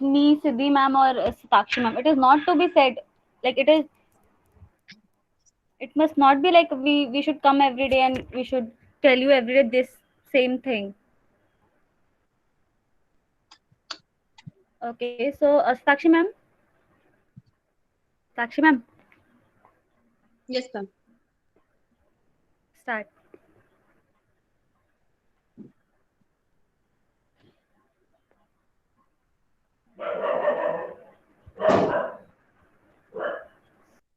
me, Siddhi ma'am, or Satakshi ma'am. It is not to be said like it is. It must not be like we should come every day and we should tell you every day this same thing. Okay, so Satakshi ma'am, Sakshi ma'am, Yes, ma'am. start.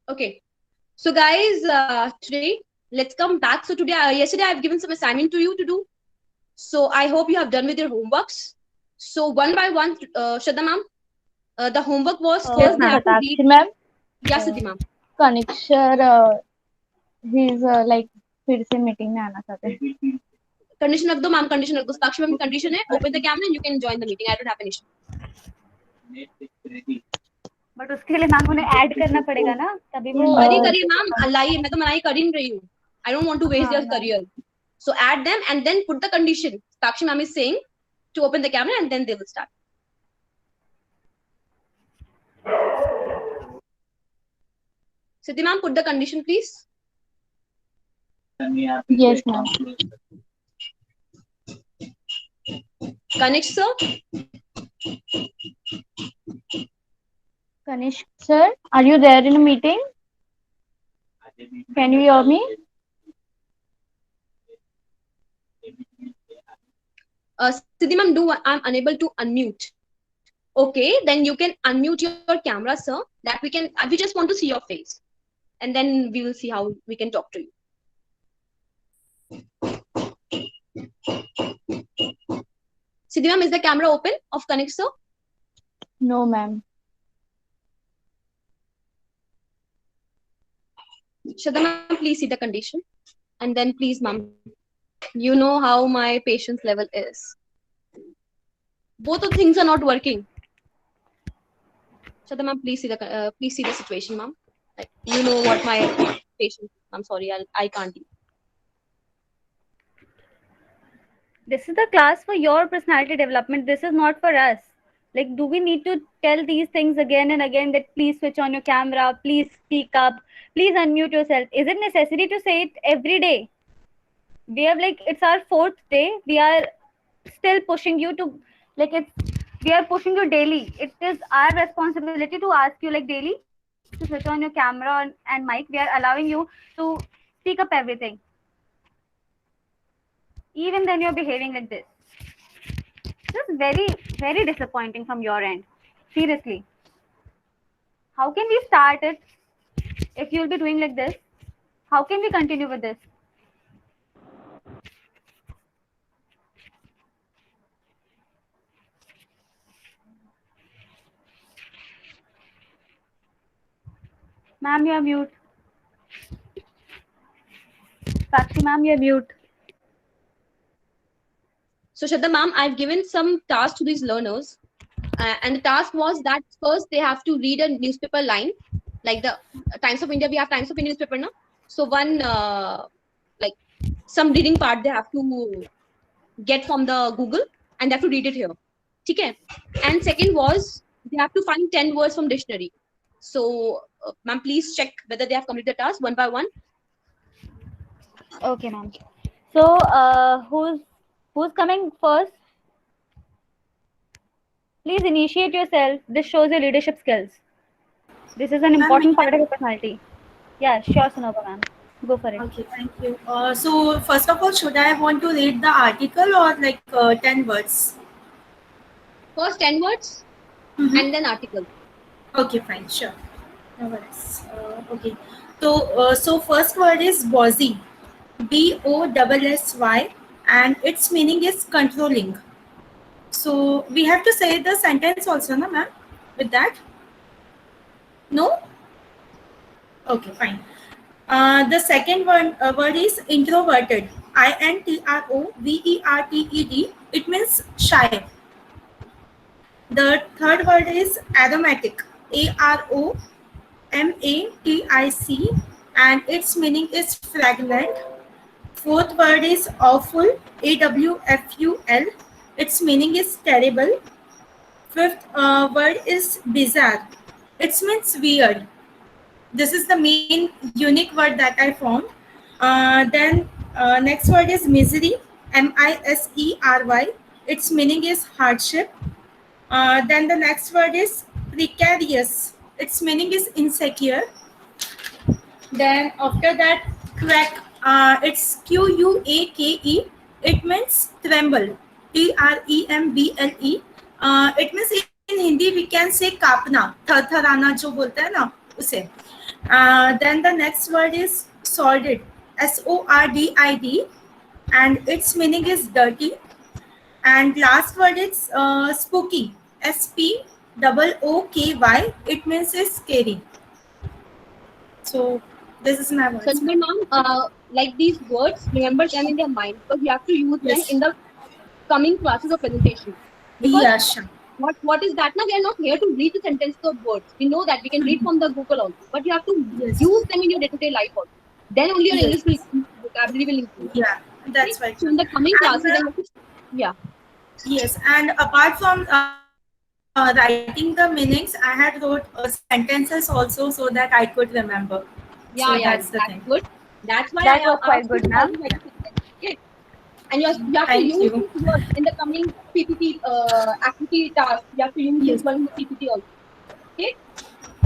Okay. So guys, today let's come back. So today, yesterday I've given some assignment to you to do. So I hope you have done with your homeworks. So one by one, Shraddha ma'am, the homework was Yes, first they ma'am. have to read. Satakshi ma'am, Yeah, Siddhi ma'am. कनिक sir he is like फिर से meeting में आना चाहते हैं. Condition रख दो ma'am, condition रख दो. साक्षी मैम condition है. Open the camera and you can join the meeting. I don't have an issue. But उसके लिए मैम उन्हें ऐड करना पड़ेगा ना, तभी वो करिए मैम, लाइए. मैं तो मना ही कर ही नहीं रही हूँ. I don't want to waste their career. So add them and then put the condition. Sakshi ma'am is saying to open the camera and then they will start. Siddhi ma'am, put the condition please. Yes, ma'am. Kanishk sir. Kanishk sir, are you there in a meeting? Can you hear me? Siddhi ma'am, I'm unable to unmute. Okay, then you can unmute your camera, sir. That we just want to see your face, and then we will see how we can talk to you. Siddhi ma'am, is the camera open of Kanishk sir? No, ma'am. Shraddha ma'am, please see the condition, and then please, ma'am, you know how my patience level is. Both of things are not working. Shraddha ma'am, please see the situation, ma'am. Like, you know what my patience. I'm sorry, I can't. this is the class for your personality development. This is not for us. Like, do we need to tell these things again and again that please switch on your camera, please speak up, please unmute yourself? Is it necessary to say it every day? We have like it's our fourth day. We are still pushing you to like we are pushing you daily. It is our responsibility to ask you like daily to switch on your camera and mic. We are allowing you to speak up everything. Even then you're behaving like this. This is very, very disappointing from your end. Seriously. How can we start it if you'll be doing like this? How can we continue with this? Ma'am, you're mute. Sakshi, ma'am, you're mute. So Shraddha ma'am, I've given some tasks to these learners, and the task was that first they have to read a newspaper line, like the Times of India. We have Times of India newspaper now. So one like some reading part they have to get from the Google and they have to read it here. Okay. And second was they have to find 10 words from dictionary. So ma'am, please check whether they have completed the task one by one. Okay, ma'am. So, who's coming first? Please initiate yourself. This shows your leadership skills. This is an important part of your personality. Yeah, sure, Sanoba ma'am. Go for it. Okay, thank you. So first of all, should I want to read the article or like 10 words? First 10 words and then article. Okay, fine, sure. No worries. Okay. So first word is bossy, BOSSY, and its meaning is controlling. So we have to say the sentence also, na ma'am? With that? No? Okay, fine. The second word is introverted, INTROVERTED. It means shy. The third word is aromatic, AROMATIC, and its meaning is fragrant. Fourth word is awful, AWFUL. Its meaning is terrible. Fifth word is bizarre. It means weird. This is the main unique word that I found. Then next word is misery, misery. Its meaning is hardship. Then the next word is precarious. Its meaning is insecure. Then after that, crack. It's quake. It means tremble. tremble. It means in Hindi we can say कापना, थरथराना जो बोलते हैं ना उसे. Then the next word is sordid. sordid. And its meaning is dirty. And last word is spooky. spooky. It means is scary. So this is my words. So, ma'am, like these words, remember them in your mind because you have to use them in the coming classes or presentation. Because Yeah, sure. what is that? Now we are not here to read the sentence of words. We know that we can read from the Google also, but you have to use them in your day-to-day life also. Then only your English vocabulary will improve. Yeah, that's right. So in the coming classes, yeah. Yes, and apart from writing the meanings, I had wrote sentences also so that I could remember. Yeah, So yeah, that's the thing. good. That's why That I was quite asked good, you ma'am. to write a sentence. Okay. And you have to Thank use you. these words in the coming PPT activity task. You have to use these words in the PPT also. Okay.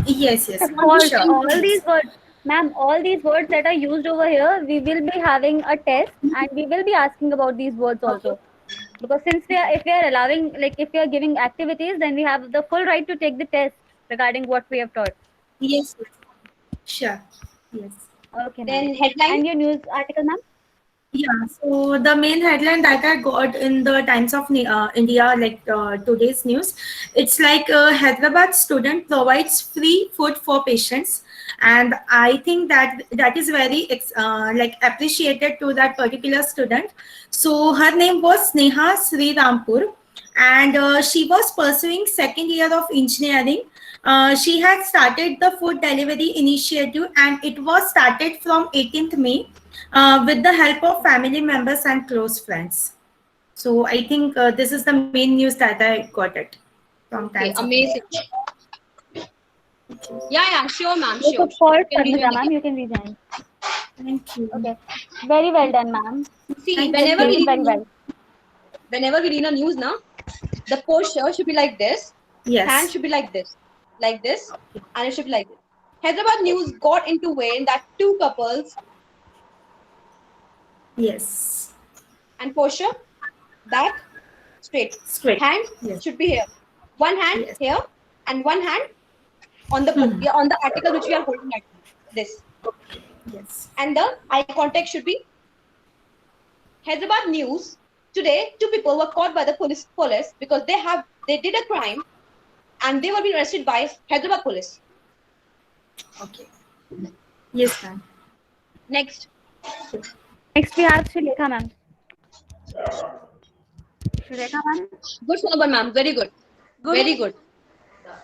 Yes, Of course, sure. all these words, ma'am, all these words that are used over here, we will be having a test and we will be asking about these words also. Because since if we are allowing, like if we are giving activities, then we have the full right to take the test regarding what we have taught. Yes, sure. Yes. Okay, ma'am. Then headline. And your news article, ma'am? Yeah, so the main headline that I got in the Times of India, like today's news, it's like Hyderabad student provides free food for patients, and I think that that is very like appreciated to that particular student. So her name was Sneha Sri Rampur, and she was pursuing second year of engineering. She had started the food delivery initiative, and it was started from 18th May with the help of family members and close friends. So I think this is the main news that I got it from Okay, Times of amazing. Yeah, sure, ma'am. You Sure. could pause, You can rejoin Padmaja, ma'am. again. You can rejoin. Thank you. Okay. Very well done, ma'am. See, Thank whenever you. we Very read, well. whenever we read a news now, the posture should be like this. Yes. Hand should be like this, and it should be like this. Hyderabad news got into vein that two couples Yes. and posture back straight. Straight. Hand Yes. should be here. One hand Yes. here and one hand on the book, on the article which we are holding at this. Yes. And the eye contact should be Hyderabad news. Today, two people were caught by the police because they did a crime and they were being arrested by Hyderabad police. Okay. Yes, ma'am. Next. Next, we have Shrilekha, ma'am. Shrilekha, ma'am. Good, Sonobar ma'am. Very good. Very good.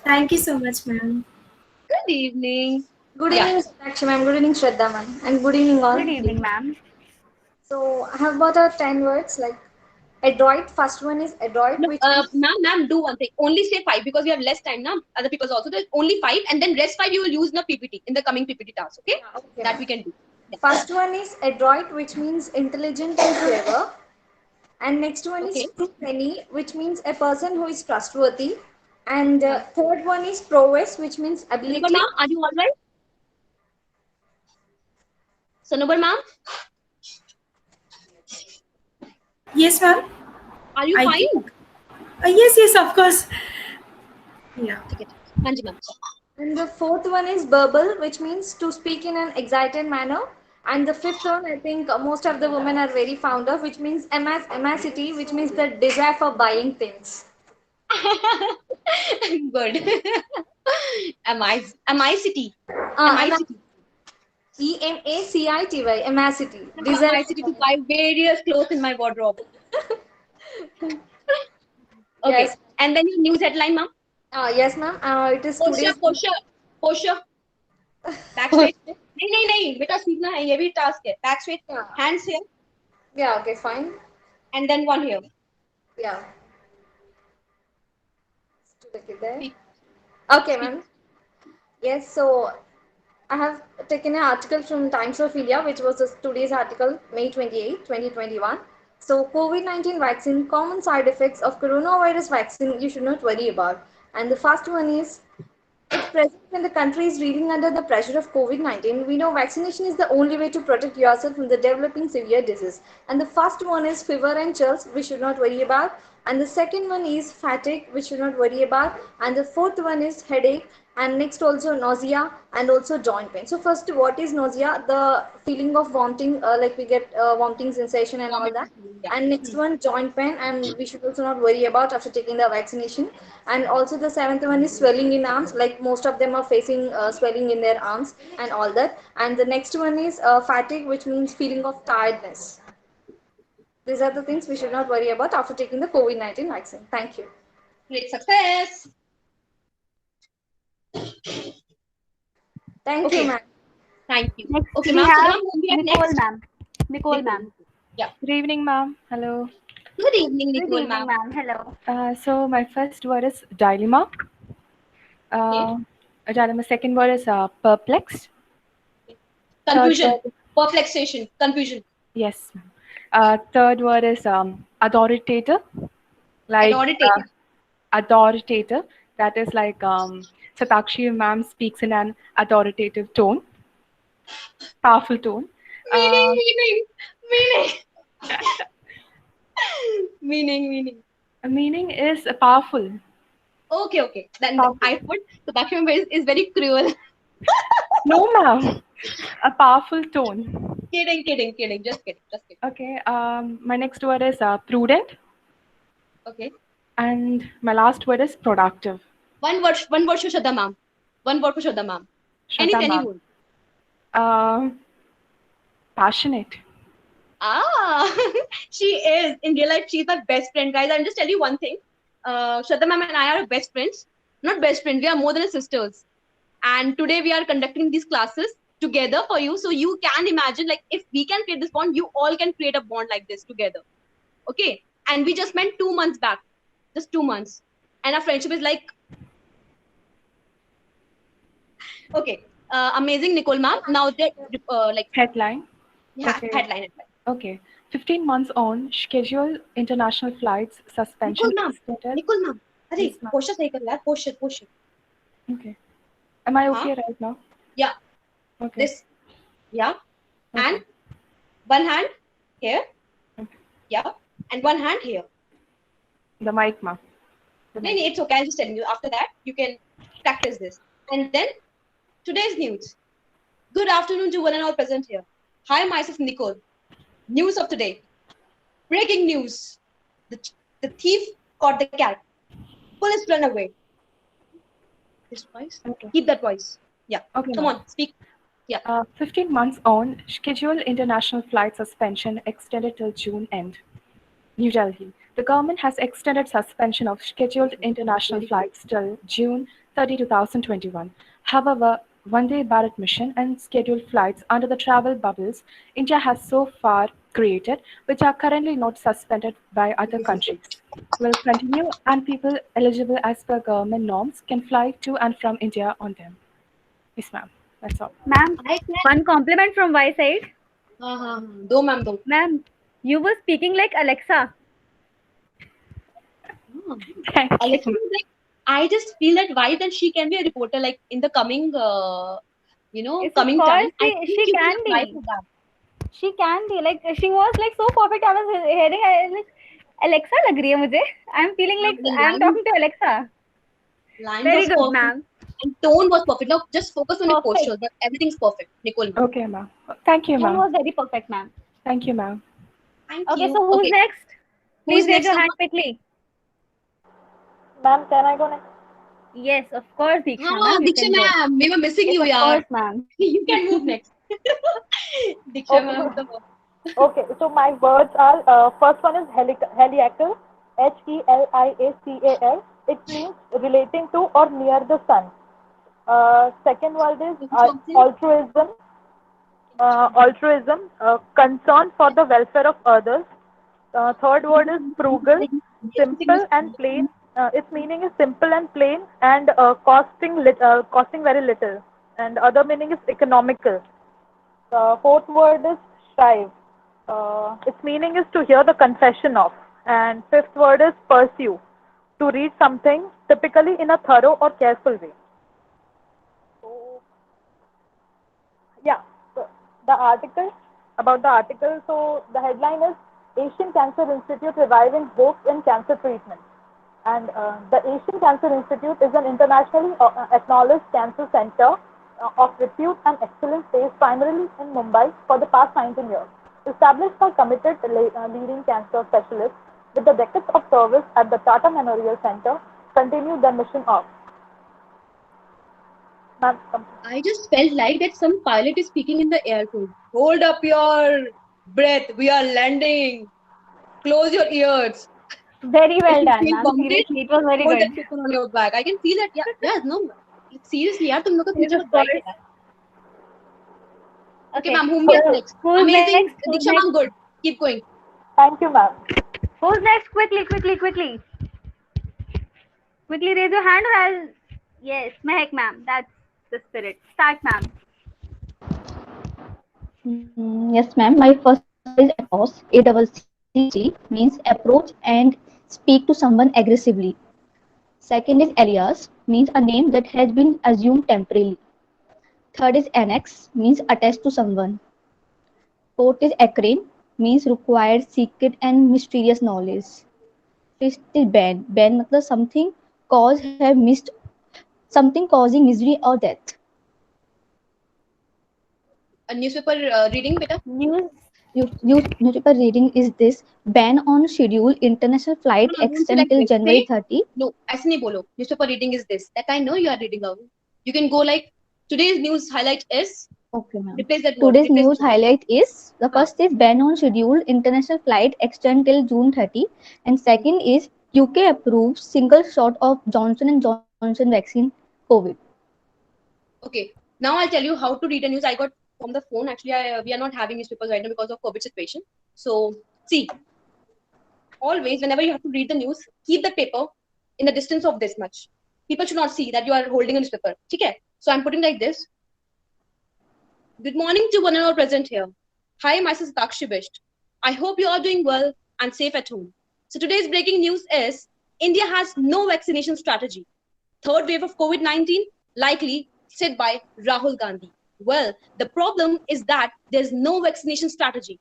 Thank you so much, ma'am. Good evening. Good Yeah. evening, Sakshi ma'am. Good evening, Shraddha ma'am. And good evening, all. Good evening, ma'am. So, I have about 10 words like adroit. First one is adroit, No, which ma'am, do one thing. Only say 5 because we have less time now. Other people also. There's only 5, and then rest 5 you will use in the PPT in the coming PPT task. Okay, okay, that we can do. first one is adroit, which means intelligent and clever. And next one is Okay. truthfully, which means a person who is trustworthy. And third one is prowess, which means ability. Sonobar ma'am, are you all right? Sonobar ma'am, Yes, ma'am. are you I fine? think- yes, of course. Yeah. Okay. Hanji ma'am. And the fourth one is verbal, which means to speak in an excited manner. And the fifth one, I think most of the women are very fond of, which means amacity, which means the desire for buying things. Good. Amicity. Amacity. EMACITY, amacity. Desire. Amicity to buy various clothes in my wardrobe. Okay. Yes. And then your news headline, ma'am. Yes, ma'am. It is today's. Posture. Back straight. नहीं बेटा सीखना है ये भी task है. Back straight. Yeah. Hands here Yeah. Okay. Fine. and then one here. Yeah. Take it there. Okay, ma'am. Yes, so I have taken an article from Times of India, which was today's article, May 28, 2021. So, COVID-19 vaccine, common side effects of coronavirus vaccine you should not worry about. And the first one is, at present, when the country is reeling under the pressure of COVID-19, we know vaccination is the only way to protect yourself from the developing severe disease. And the first one is fever and chills, we should not worry about. And the second one is fatigue, we should not worry about. And the fourth one is headache. And next also nausea and also joint pain. So first, what is nausea? The feeling of vomiting, like we get vomiting sensation and all that. Yeah. And next one, joint pain, and we should also not worry about after taking the vaccination. And also the seventh one is swelling in arms, like most of them are facing swelling in their arms and all that. And the next one is fatigue, which means feeling of tiredness. These are the things we should not worry about after taking the COVID-19 vaccine. Thank you. Great success. Thank Okay. you, ma'am. Thank you. Next Okay, we ma'am. have So, ma'am, who we have Nicole, next? ma'am. Nicole, ma'am. Good evening, ma'am. Hello. Good evening, Good Nicole, evening, ma'am. ma'am. Hello. So my first word is dilemma. Dilemma. Second word is perplexed. Confusion. Third, Perplexation. Confusion. yes. Third word is authoritative. Like Authoritative. authoritative. That is like Satakshi ma'am speaks in an authoritative tone, powerful tone. Meaning. Meaning. Meaning is powerful. Okay. Then Powerful. I put Satakshi ma'am is very cruel. No, ma'am. A powerful tone. Kidding. Just kidding. Okay. My next word is prudent, Okay. and my last word is productive. One word for Shraddha ma'am. One word for Shraddha ma'am. Any Shraddha ma'am. word. Passionate. She is. In real life, she's my best friend, guys. I'll just tell you one thing. Shraddha ma'am and I are best friends. Not best friends, we are more than sisters. And today we are conducting these classes together for you. So you can imagine, like, if we can create this bond, you all can create a bond like this together. Okay? And we just met 2 months back. Just 2 months. And our friendship is like... Okay. Amazing, Nicole ma'am. Now, like... Headline. Yeah, Okay. headline. Okay. 15 months on, scheduled international flights suspension Nicole ma'am. extended. Nicole ma'am. अरे Yes, ma'am. Question सही कर यार question Okay. Am I Huh? okay right now? Yeah. Okay. This yeah Okay. and one hand here Okay. yeah and one hand here. The mic, ma'am. The No, mic. it's okay. I'm just telling you. After that, you can practice this. And then today's news. Good afternoon to one and all present here. Hi, myself Nicole. News of today. Breaking news. The thief caught the cat. Police run away. This voice. Okay. Keep that voice. Yeah. Okay, Come ma'am. on. Speak. 15 months on, scheduled international flight suspension extended till June end. New Delhi. The government has extended suspension of scheduled international flights till June 30, 2021. However, Vande Bharat mission and scheduled flights under the travel bubbles India has so far created, which are currently not suspended by other countries, will continue, and people eligible as per government norms can fly to and from India on them. Yes, ma'am. That's all. Ma'am, I can. one compliment from my side. Do ma'am, do. Ma'am, you were speaking like Alexa. Thank Alexa you. is like, I just feel that why then she can be a reporter like in the coming, Yes, of coming course, time. I she think you can will apply be. for that. She can be. Like, she was like so perfect. I was hearing her like, Alexa lag rahi hai mujhe. I'm feeling like The I'm line- talking to Alexa. Line Very was good, perfect ma'am. and tone was perfect. Now just focus on your Perfect. posture. That everything's perfect, Nicole. Ma'am. Okay, ma'am. Thank you, Tone ma'am. was very perfect, ma'am. Thank you, ma'am. Thank Okay, you. so who's next? Please Who's raise next? your Ma'am? hand quickly. Ma'am, can I go next? Yes, of course, Diksha, Ah, ma'am. You Diksha can go. ma'am, we were missing Yes, you, of yaar. course, ma'am. You can move next. Diksha Okay. ma'am, the Okay, so my words are first one is heliacal, HELIACAL. It means relating to or near the sun. Second word is altruism. Concern for the welfare of others. Third word is frugal, simple and plain Its meaning is simple and plain, and costing very little. And other meaning is economical. The fourth word is strive. Its meaning is to hear the confession of. And fifth word is pursue, to read something typically in a thorough or careful way. So, yeah, so the article, about the article, so the headline is Asian Cancer Institute reviving hopes in cancer treatment. And the Asian Cancer Institute is an internationally acknowledged cancer center of repute and excellence based primarily in Mumbai for the past 19 years. Established by committed leading cancer specialists with the decades of service at the Tata Memorial Center, continue their mission of. Ma'am, I just felt like that some pilot is speaking in the airport. Hold up your breath. We are landing. Close your ears. Very If well you done, feel ma'am. vomited, Seriously, it was very hold good. that paper on your back. I can feel that. Yeah, yeah, no. Like, seriously, यार तुम लोग का Yes, future of बहुत bright course. है. Okay, Okay. ma'am, whom we are So, next? who's Amazing. next? Who's Diksha, next? ma'am, good. Keep going. thank you, ma'am. Who's next? Quickly, quickly, quickly. Quickly raise your hand or I'll. Yes, Mehak, ma'am. That's the spirit. Start, ma'am. Yes, ma'am. My first word is approach. ACC means approach and speak to someone aggressively. Second is alias, means a name that has been assumed temporarily. Third is annex, means attached to someone. Fourth is acrin, means required secret and mysterious knowledge. Fifth is ban. Ban means something causing misery or death. A newspaper reading, beta. News. Newspaper reading is this: ban on scheduled international flight No, don't say extend like till this. January Say, 30. no, ऐसे नहीं बोलो. Newspaper reading is this. That I know you are reading out. You can go like, today's news highlight is, Okay, ma'am. replace that word. Today's Replace news the word. highlight is the first is ban on scheduled international flight extend till June 30, and second is UK approves single shot of Johnson and Johnson vaccine COVID. Okay, now I'll tell you how to read a news. I got from the phone. Actually, we are not having newspapers right now because of COVID situation. So, see, always whenever you have to read the news, keep the paper in the distance of this much. People should not see that you are holding a newspaper. Okay? So I'm putting like this. Good morning to one and all present here. Hi, myself Sakshi Bisht. I hope you are doing well and safe at home. So today's breaking news is India has no vaccination strategy. Third wave of COVID-19 likely said by Rahul Gandhi. Well, the problem is that there's no vaccination strategy.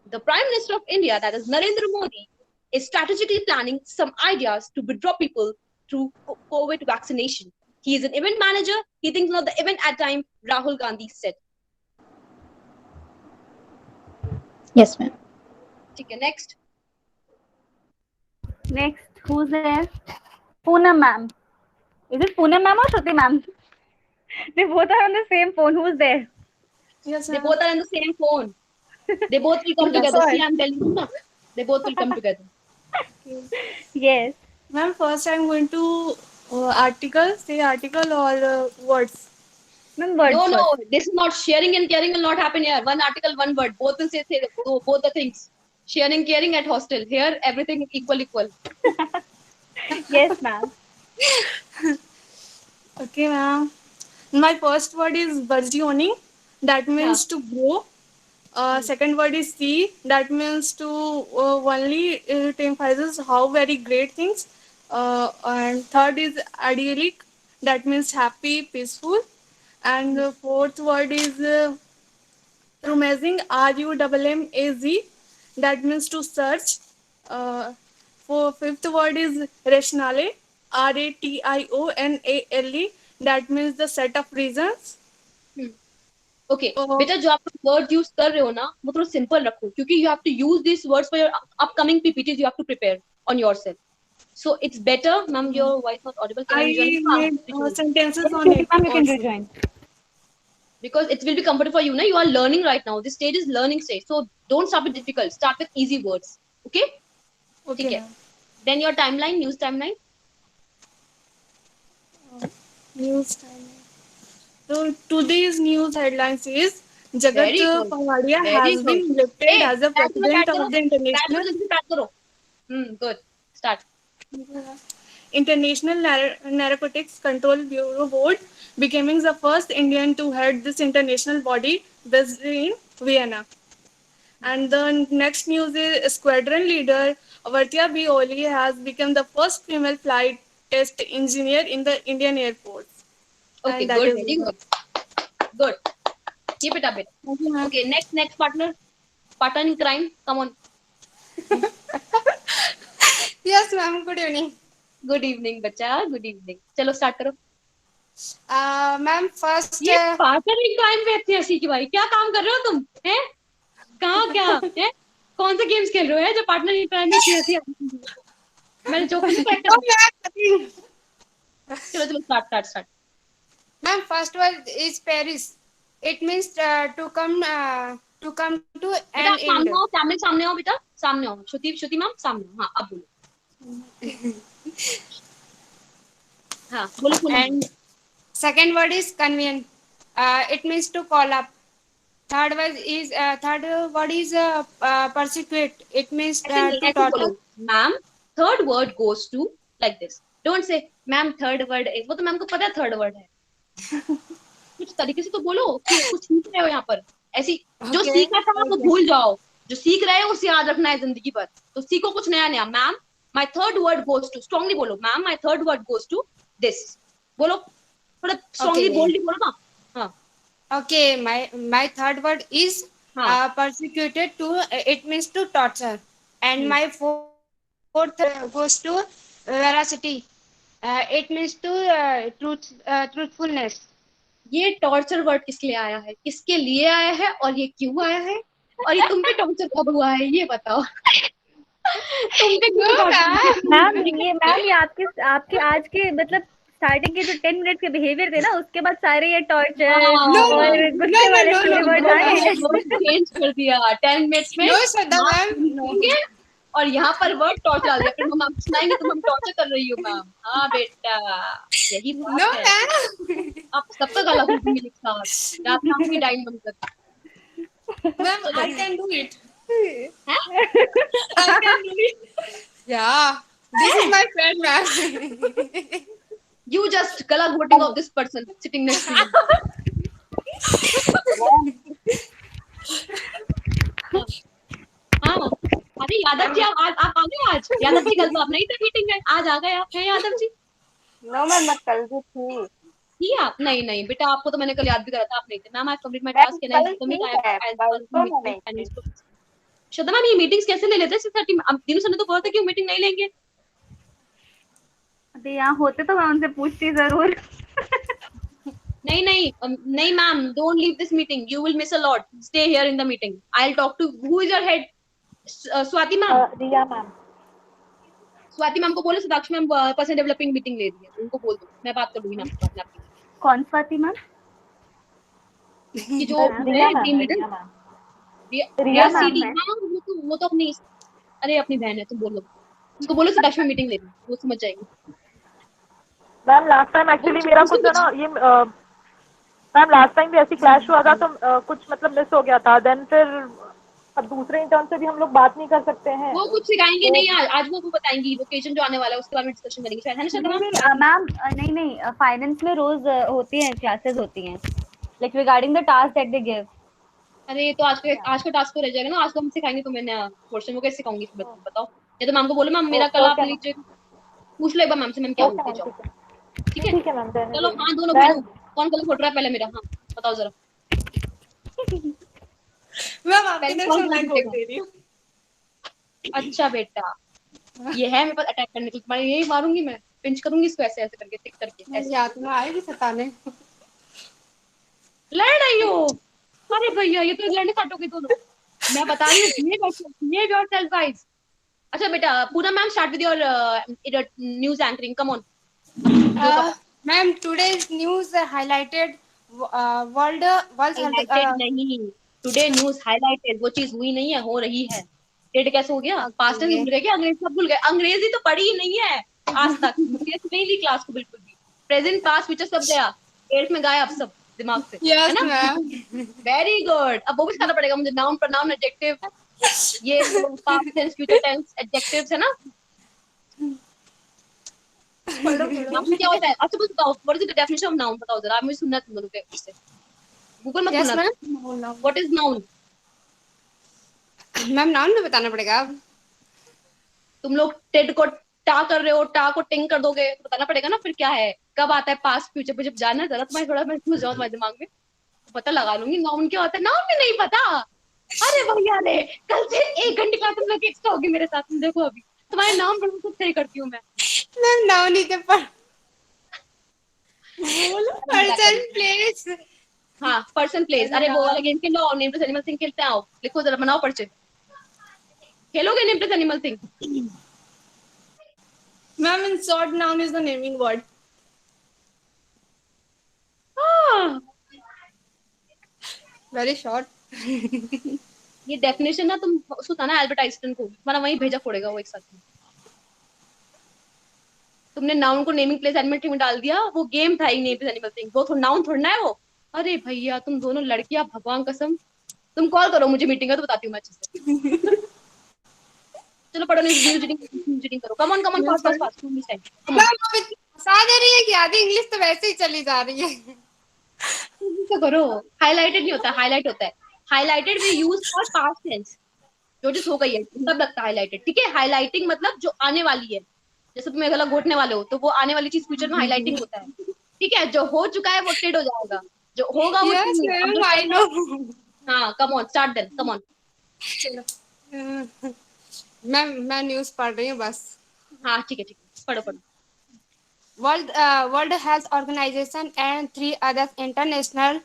The Prime Minister of India, that is Narendra Modi, is strategically planning some ideas to withdraw people through COVID vaccination. He is an event manager. He thinks not the event at time, Rahul Gandhi said. Yes, ma'am. Okay, next. Next, who's there? Poonam, ma'am. Is it Poonam, ma'am or Shruti, ma'am? They both are on the same phone. Who's there? Yes, They ma'am. both are in the same phone. They both will come Yes, together. sir. See, I'm telling you now. They both will come together. Yes. Ma'am, first I'm going to article, say article or words. Ma'am, words No, first. no, this is not sharing and caring will not happen here. One article, one word. Both will say both the things. Sharing, caring at hostel. Here, everything equal. Yes, ma'am. Okay, ma'am. My first word is burgeoning. That means to grow. Second word is see. That means to only it emphasizes how very great things. And third is idyllic. That means happy, peaceful. And the fourth word is rummaging. RUMMAZ. That means to search. For fifth word is rationale. RATIONALE. That means the set of reasons. Okay, बेटा जो आप word use कर रहे हो ना वो थोड़ा simple रखो क्योंकि you have to use these words for your upcoming PPTs you have to prepare on yourself. So it's better, ma'am, your voice not audible. Can I I rejoin? made sentences Yes, on Shruti, it. ma'am, you can also. rejoin. Because it will be comfortable for you. Na? You are learning right now. This stage is learning stage. So don't start with difficult. Start with easy words. Okay? Okay. ठीक है. ma'am. Then your timeline, news timeline. News time. So today's news headlines is Jagat Very good. Pavadia Very has good. been elected Hey, as a president of the Start international. करो. Good. Start. International Narcotics Control Bureau Board, becoming the first Indian to head this international body based in Vienna. And the next news is squadron leader Avartya B. Oli has become the first female flight test engineer in the Indian Air Force. Okay, And that good, is very it. good. Good. Keep it up, bit. Okay, next partner in crime. Come on. Yes, ma'am. Good evening. Good evening, बच्चा. Good evening. चलो start करो. Ma'am, first. ये partner in crime पे अच्छी हंसी की भाई, क्या काम कर रहे हो तुम? हैं? कहाँ क्या? हैं? कौन से गेम्स खेल रहे हो? जो पार्टनर इन क्राइम में अच्छी हंसी मैंने जो कुछ करेक्ट चलो start. Ma'am, first word is Paris. It means to come to an end. सामने आओ बेटा, सामने आओ. श्रुति मैम सामने आओ. हाँ, अब बोलो. हाँ, बोलो. And second word is convenient. It means to call up. Third word is persecute. It means to torture. Ma'am, third word goes to like this. Don't say, ma'am, third word is. वो तो ma'am को पता है third word है. कुछ तरीके से तो बोलो कि कुछ सीख रहे हो यहाँ पर. ऐसी जो सीखा था वो भूल जाओ. जो सीख रहे हो उसे याद रखना है जिंदगी भर. तो सीखो कुछ नया. Ma'am, my third word goes to. Strongly बोलो. Ma'am, my third word goes to this. बोलो. थोड़ा strongly boldly बोलो ना. हाँ. Okay, my third word is persecuted to. It means to torture. And my fourth goes to veracity. It means to truthfulness. ये torture word किसके लिए आया है, किसके लिए आया है और ये क्यों आया है और ये तुम पे टॉर्चर कब हुआ है ये बताओ. तुम पे क्यों? मैम ये आपके आज के मतलब स्टार्टिंग के जो 10 मिनट के बिहेवियर थे ना, उसके बाद सारे ये टॉर्चर और गुस्से वाले वर्ड आए. चेंज कर दिया 10 मिनट्स में. No, Shraddha ma'am. और यहाँ पर वर्ड टॉर्चर आ गया. फिर हम आपको सुनाएंगे तुम हम टॉर्चर कर रही हो मैम. हाँ बेटा, यही बात है. आप सबका गला घोटूंगी एक साथ. रात में आपकी डाइन बंद कर. Ma'am, I can do it. I can do it. Yeah, this is my friend, ma'am. You just gala घोटिंग of this person sitting next to you. हाँ. अरे यादव जी आप आ गए आज. यादव जी कल तो आप नहीं थे मीटिंग में, आज आ गए आप. हैं यादव जी? नो मैम, मैं कल भी थी. आप नहीं बेटा, आपको तो मैंने कल याद भी करा था, आप नहीं थे. Ma'am I complete my task and I submit I. Shraddha ma'am, ये मीटिंग्स कैसे ले लेते हैं 6:30? दिनों से तो बोला था कि मीटिंग नहीं लेंगे. अरे यहाँ होते तो मैं उनसे पूछती जरूर. नहीं ma'am, don't leave this meeting. You will miss a lot. Stay here in the meeting. I will talk to who is your head. Swati ma'am. Riya ma'am. Swati ma'am को बोलो Sakshi ma'am person developing meeting ले रही है, उनको बोल दो. मैं बात कर लूंगी ना आपकी. कौन स्वाति मैम? कि जो टीम लीडर रिया सीडी. वो तो अपनी अपनी बहन है. तुम बोलो उसको, बोलो साक्षी मैम मीटिंग ले रही है, वो समझ जाएगी. मैम लास्ट टाइम एक्चुअली मेरा कुछ ना ये मैम लास्ट टाइम भी ऐसी क्लैश हुआ था तो कुछ मतलब मिस हो गया था. देन फिर अब दूसरे इंटर्न से भी हम लोग बात नहीं कर सकते हैं. वो कुछ सिखाएंगे नहीं आज वो बताएंगी. लोकेशन जो आने वाला है उसके बारे में डिस्कशन करेंगे शायद, है ना श्रद्धा मैम? नहीं, फाइनेंस में रोज होती हैं क्लासेस होती हैं like regarding the task that they give. अरे तो आज का टास्क तो रह जाएगा ना. आज तो हम सिखाएंगे तुम्हें नया पोर्शन. वो कैसे सिखाऊंगी बताओ. या तो मैम को बोलो मैम मेरा कल आप लीजिए, पूछ लो एक बार मैम से मैम क्या बोलते जाओ. ठीक है मैम. चलो हाँ दोनों बहनों कौन कल फोट रहा है पहले मेरा. हाँ बताओ जरा. मैम आपके तरफ से मैं बोल दे रही हूँ. अच्छा बेटा, ये है मेरे पास अटैक करने के लिए. तुम्हारे यही मारूंगी मैं. पिंच करूंगी इसको ऐसे करके टिक करके ऐसे. याद में आएगी सताने. लड़ रही हो? अरे भैया ये तो लड़ने काटोगे दोनों. मैं बता रही हूँ. ये योरसेल्फ गाइस. अच्छा बेटा Poonam ma'am start with your news anchoring. Come on. Ma'am today's news highlighted world health. नहीं, टुडे न्यूज़ हाइलाइटेड वो चीज हुई नहीं है, हो रही है. डेट कैसे हो गया? पास्ट टेंस भूल गए क्या? अंग्रेजी सब भूल गए. अंग्रेजी तो पढ़ी ही नहीं है आज तक. नहीं ली क्लास को बिल्कुल भी. प्रेजेंट पास्ट फ्यूचर सब गया. 8th में गायब सब दिमाग से. है ना? Very good. अब वो भी सिखाना पड़ेगा मुझे. नाउन प्रोनाउन एडजेक्टिव ये past tense future tense adjectives है ना. नाउन क्या होता है? अच्छा बस बताओ, what is the definition of noun? बताओ जरा, मुझे सुनना है तुम दोनों के उससे। गूगल मत यस खोलना। Ma'am. What is noun? Ma'am noun में बताना पड़ेगा अब। तुम लोग टेड को टा कर रहे हो, टा को टिंग कर दोगे तो बताना पड़ेगा ना फिर क्या है, कब आता है पास्ट फ्यूचर पे। जब जाना है जरा तुम्हारे, थोड़ा मैं घुस जाऊं तुम्हारे दिमाग में तो पता लगा लूंगी नाउन क्या होता है। नाउन भी नहीं पता? अरे भैया रे, कल से 1 घंटे क्लास तुम लोग एक्स्ट्रा होगी मेरे साथ। तुम देखो अभी तुम्हारे नाम पर कुछ सही करती हूँ मैं। मैम नाउन ही पर बोलो पर्सन प्लेस। हाँ, पर्सन प्लेस। अरे वो वाला गेम खेलो, नेम प्लस एनिमल थिंग खेलते हैं। आओ लिखो जरा, बनाओ पर्चे। खेलोगे name plus animal thing? Ma'am, in short, noun is the naming word. Very short. ये डेफिनेशन ना तुम उसको था ना एल्बर्ट आइंस्टाइन को, तुम्हारा वहीं भेजा पड़ेगा वो एक साथ में। तुमने नाउन को नेमिंग प्लेस एनिमल थिंग में डाल दिया। वो गेम था ही नेम प्लेस एनिमल थिंग, वो नाउन थोड़ा है वो। अरे भैया तुम दोनों लड़कियां, भगवान कसम। तुम कॉल करो मुझे मीटिंग है तो बताती हूँ मैं अच्छे से। चलो पढ़ो, न्यूज रीडिंग करो। Come on fast fast fast miss time. Ma'am अब इतनी हंसा दे रही है कि आधी इंग्लिश तो वैसे ही चली जा रही है। तो करो। हाइलाइटेड नहीं होता, हाईलाइट होता है। Highlighted we use for past tense, जो चीज हो गई है तब लगता है हाइलाइटेड। ठीक है, हाइलाइटिंग मतलब जो आने वाली है। जैसे तुम गला घोटने वाले हो तो वो आने वाली चीज फ्यूचर में हाइलाइटिंग होता है। ठीक है, जो हो चुका है वो टेड हो जाएगा, जो होगा वो यस टेड। अब मैम जो आई चल नो। रहा है, हाँ come on start then, come on. मैं न्यूज पढ़ रही हूँ बस। हाँ ठीक है, पढ़ो पढ़ो। World Health Organization and 3 other international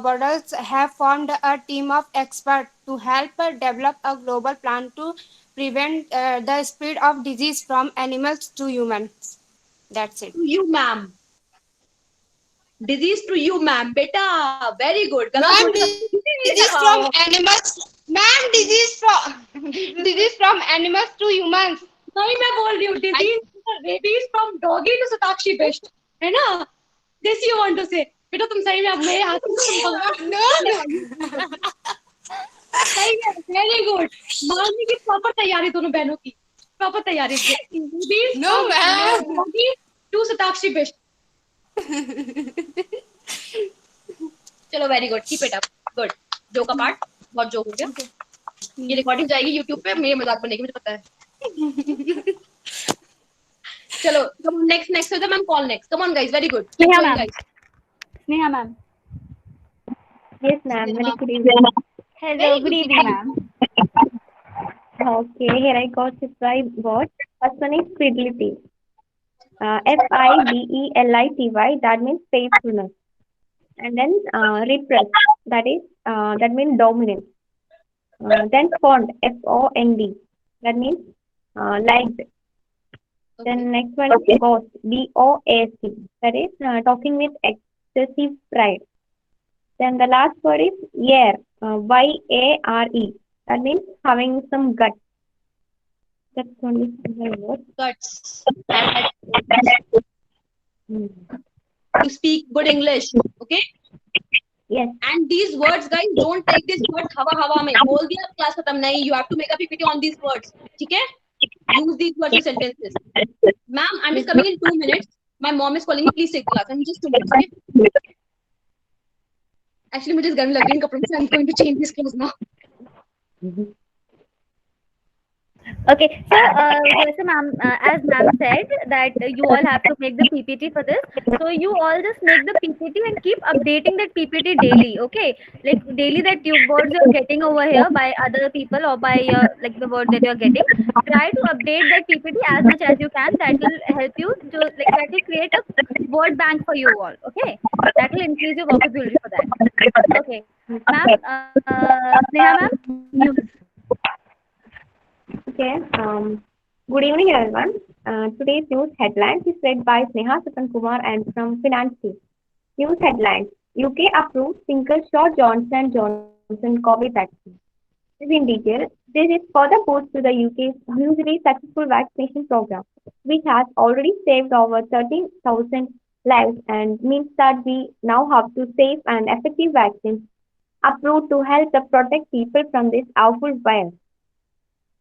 bodies have formed a team of experts to help develop a global plan to prevent the spread of disease from animals to humans. That's it. To you ma'am, disease to you ma'am. बेटा very good. गला Ma'am, घोटने disease from animals. Ma'am, disease from animals to humans. नहीं, मैं बोल रही हूँ disease, rabies from doggy to Satakshi best, है ना? This you want to से। बेटा तुम सही में अब मेरे हाथ में सही है, वेरी गुड। मारने की प्रॉपर तैयारी दोनों बहनों की, प्रॉपर तैयारी। No, ma'am. डॉगी टू सताक्षी बेस्ट। चलो very good, keep it up, good. जो का पार्ट बहुत जो हो गया। ये रिकॉर्डिंग जाएगी यूट्यूब पे, मेरे मजाक बनेगी मुझे पता है। चलो नेक्स्ट नेक्स्ट होता है ma'am, call next. Come on guys, very good. Sneha ma'am, Sneha ma'am. Yes, ma'am. Very good evening. Hello, good evening, ma'am. Okay, here I got the five words. First one is fidelity. Fidelity. That means faithfulness. And then repress. That means dominance. Then fond. Fond. That means liked. Then next one is boast. Boast. That is talking with excessive pride. Then the last word is yare, Y-A-R-E. That means having some guts. That's only single word. Guts. To speak good English, okay? Yes. And these words, guys, don't take these words हवा में बोल दिया class खत्म नहीं. You have to make a PPT on these words. ठीक है? Use these words in sentences. Ma'am, I'm just coming in 2 minutes. My mom is calling me. Please take the class. I'm just 2 minutes. Okay? Actually, मुझे गर्म लग रही है कपड़ों से. I'm going to change these clothes now. Okay, so जैसे ma'am, as ma'am said that you all have to make the PPT for this. So you all just make the PPT and keep updating that PPT daily. Okay, like daily that you words you're getting over here by other people or by like the word that you're getting. Try to update that PPT as much as you can. That will help you to like that will create a word bank for you all. Okay, that will increase your vocabulary for that. Okay, ma'am, Sneha ma'am, news. Okay. Good evening, everyone. Today's news headlines is read by Sneha Satankumar and from Finance Team. News headlines: UK approves single shot Johnson & Johnson COVID vaccine. In detail, this is further boost to the UK's hugely successful vaccination program, which has already saved over 13,000 lives and means that we now have two safe and effective vaccines approved to help protect people from this awful virus.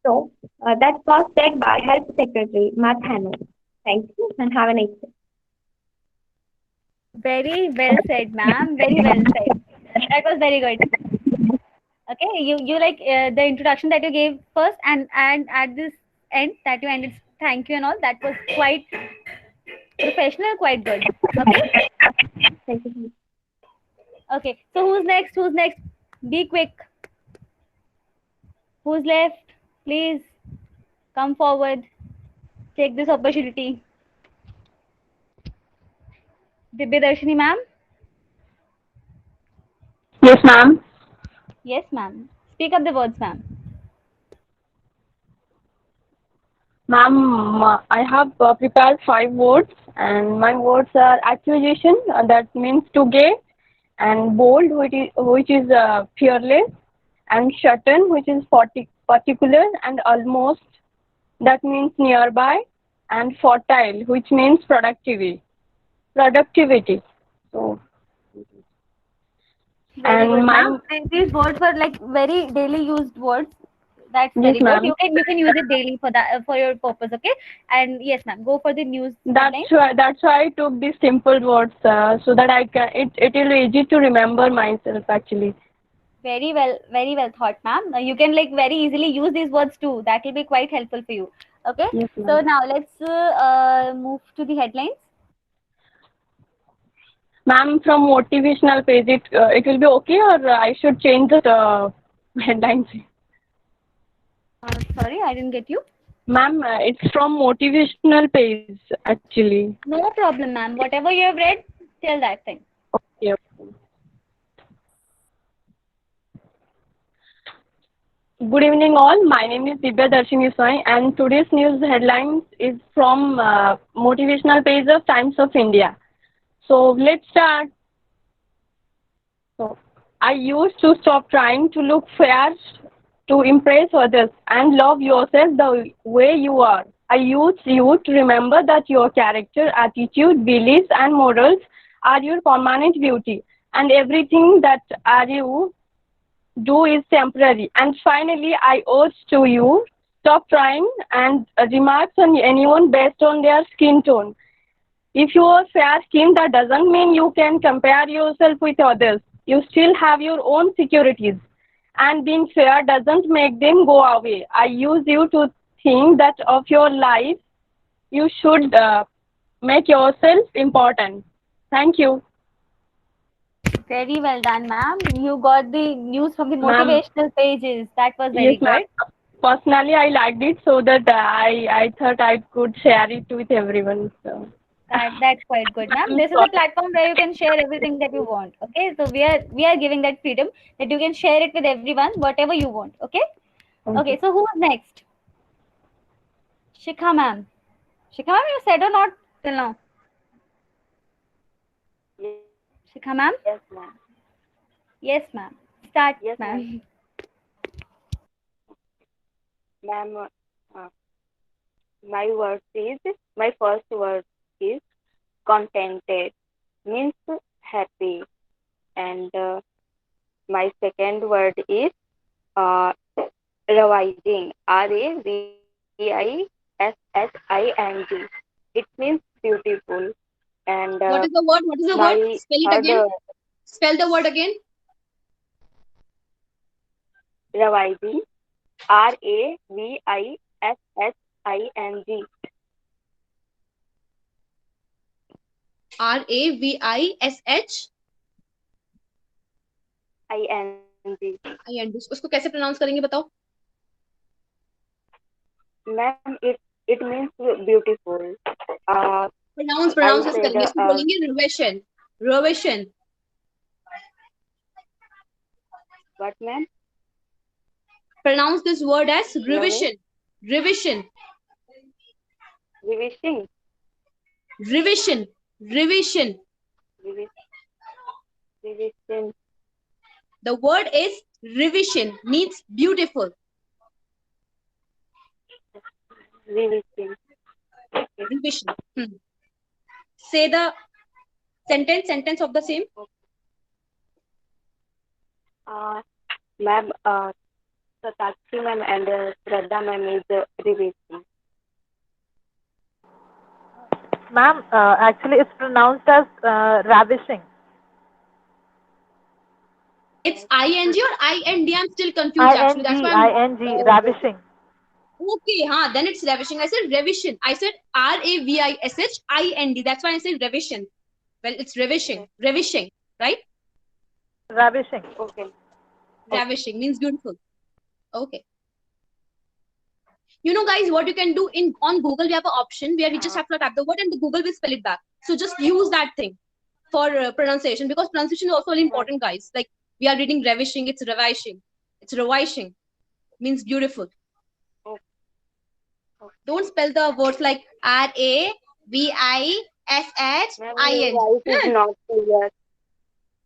So that was said by Health Secretary Matt Hancock. Thank you and have a nice day. Very well said, ma'am. Very well said. That was very good. Okay, you like the introduction that you gave first, and at this end that you ended, thank you and all. That was quite professional, quite good. Okay. Thank you. Okay. So who's next? Who's next? Be quick. Who's left? Please come forward. Take this opportunity. Dibyadarshini ma'am. Yes, ma'am. Yes, ma'am. Speak up the words, ma'am. Ma'am, I have prepared 5 words, and my words are acquisition, that means to get, and bold, which is fearless, and certain, which is particular, and almost, that means nearby, and fertile, which means productivity. Productivity. So, Very and good, my ma'am. These words were like very daily used words. That's yes, very good. ma'am. You can use it daily for that for your purpose. Okay. And yes, ma'am. Go for the news headline. That's why I took these simple words so that I can it will be easy to remember myself actually. Very well thought, ma'am. You can like very easily use these words too. That will be quite helpful for you. Okay. Yes, So ma'am. now let's move to the headlines. Ma'am, from motivational page, it will be okay, or I should change the headlines? Sorry, I didn't get you. Ma'am, it's from motivational page actually. No problem, ma'am. Whatever you have read, tell that thing. Okay. Good evening, all. My name is Dibyadarshini Sai, and today's news headlines is from motivational page of Times of India. So let's start. So I used to stop trying to look fair to impress others and love yourself the way you are. I used you to remember that your character, attitude, beliefs, and morals are your permanent beauty, and everything that are you do is temporary. And finally, I urge to you, stop trying and remarks on anyone based on their skin tone. If you are fair skinned, that doesn't mean you can compare yourself with others. You still have your own securities. And being fair doesn't make them go away. I use you to think that of your life, you should make yourself important. Thank you. Very well done, ma'am. You got the news from the Ma'am. motivational pages. That was very Yes, ma'am. good. Personally, I liked it so that I thought I could share it with everyone. So. That's quite good, ma'am. This is a platform where you can share everything that you want. Okay, so we are giving that freedom that you can share it with everyone, whatever you want. Okay. Okay. So who's next? Shikha, ma'am. Shikha, ma'am, you said or not till now? Shikha, ma'am. Yes, ma'am. Yes, ma'am. Start, Yes, ma'am. Ma'am, my first word is contented, means happy, and my second word is revising, RAVISSING. It means beautiful. And What is the word? What is the my word? Spell it third again. Spell the word again. revising, RAVISSING. RAVISH ING. उसको कैसे pronounce करेंगे बताओ? Ma'am, it means beautiful. Pronounce I कैसे said करेंगे? इसको बोलेंगे revision. Revision. what, ma'am? Pronounce this word as revision. Revision. Revising. Revision. Revision. Revision. The word is revision, means beautiful. Revision. Revision. Say the sentence of the same. Ma'am, Satakshi ma'am and Shraddha ma'am is revising. Ma'am, actually it's pronounced as ravishing. It's ing or ind? I'm still confused actually. That's why I'm ing, ravishing. okay. Then it's ravishing. I said revision. I said RAVISHIND. That's why I said revision. Well, it's ravishing, right? Ravishing. Okay. Ravishing means beautiful. Okay. You know, guys, what you can do on Google, we have an option where we just have to type the word and the Google will spell it back. So just use that thing for pronunciation, because pronunciation is also really important, guys. Like we are reading ravishing, it's ravishing. It's ravishing. Means beautiful. Okay. Don't spell the words like RAVISHIN. Ma'am, your voice is not clear.